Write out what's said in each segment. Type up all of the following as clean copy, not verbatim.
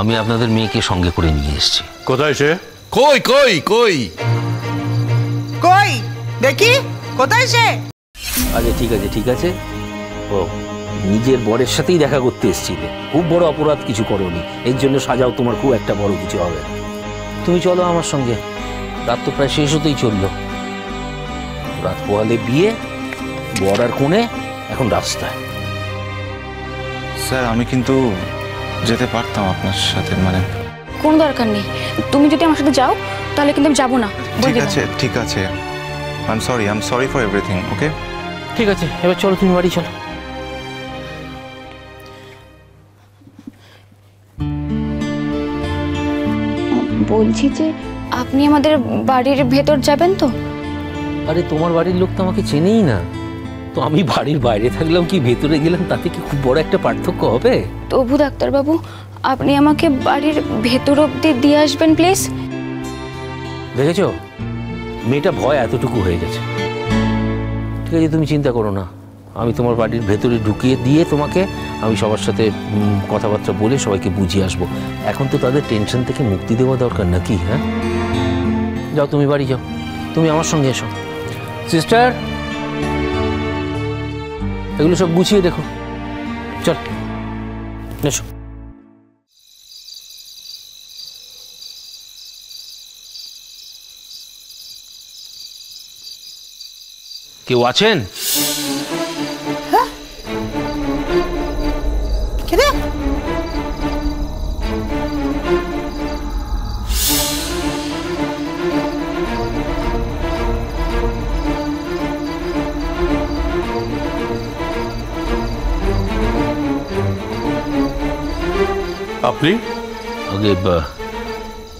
আমি আপনাদের মেয়েকে সঙ্গে করে নিয়ে এসেছি। কোথায় সে? কই কই কই কই দেখি, কোথায় সে? আচ্ছা ঠিক আছে ঠিক আছে। ও নিজের বরের সাথেই দেখা করতে এসেছিলে, খুব বড় অপরাধ কিছু করোনি, এর জন্য সাজাও তোমার খুব একটা বড় কিছু হবে না। তুমি চলো আমার সঙ্গে, রাত তো প্রায় শেষ হতেই চললো। রাত পোহালে বিয়ে, বর আর কোণে এখন রাস্তায়। স্যার আমি কিন্তু যেতে পারতাম আপনার সাথে, মানে কোনো দরকার নেই, তুমি যদি আমার সাথে যাও তাহলে কিন্তু আমি যাবো না। ঠিক আছে ঠিক আছে, I am sorry for everything. Okay ঠিক আছে, এবার চলো তুমি বাড়ি চলো। বলছি যে আপনি আমাদের বাড়ির ভেতর যাবেন তো? আরে তোমার বাড়ির লোক তো আমাকে চেনেই না, তো আমি বাড়ির বাইরে থাকলাম কি ভেতরে গেলাম তাতে কি খুব বড় একটা পার্থক্য হবে? তবু ডাক্তারবাবু আপনি আমাকে বাড়ির ভেতর অবধি দিয়ে আসবেন প্লিজ। দেখেছো মেয়েটা ভয় এতটুকু হয়ে গেছে। ঠিক আছে তুমি চিন্তা করো না, আমি তোমার বাড়ির ভেতরে ঢুকিয়ে দিয়ে তোমাকে আমি সবার সাথে কথাবার্তা বলে সবাইকে বুঝিয়ে আসবো। এখন তো তাদের টেনশন থেকে মুক্তি দেওয়া দরকার নাকি? হ্যাঁ যাও তুমি বাড়ি যাও, তুমি আমার সঙ্গে এসো। সিস্টার এগুলো সব গুছিয়ে দেখো, চল এসো। কেউ আছেন? কেরে আপনি? আগে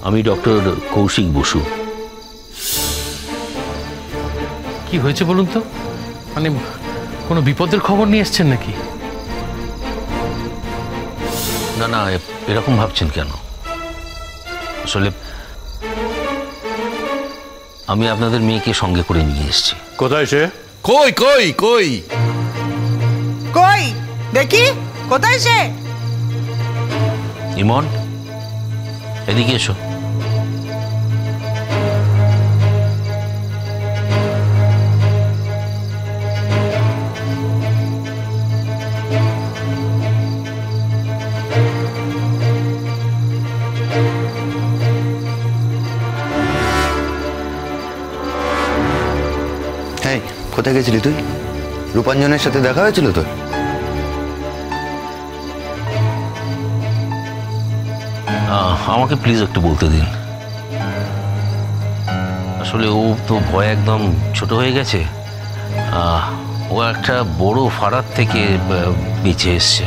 আমি ডক্টর কৌশিক বসু। কি হয়েছে বলুন তো, মানে কোনো বিপদের খবর নিয়ে এসছেন নাকি? না না এরকম ভাবছেন কেন? আসলে আমি আপনাদের মেয়েকে সঙ্গে করে নিয়ে এসেছি। কোথায় সে? কই কই কই কই দেখি, কোথায় সে? ইমন এদিকে এসো। হ্যাঁ কোথায় গেছিলি তুই? রূপাঞ্জনের সাথে দেখা হয়েছিল তোর? আমাকে প্লিজ একটু বলতে দিন। আসলে ও তো ভয় একদম ছোট হয়ে গেছে, ও একটা বড় ফারাক থেকে বেঁচে এসছে।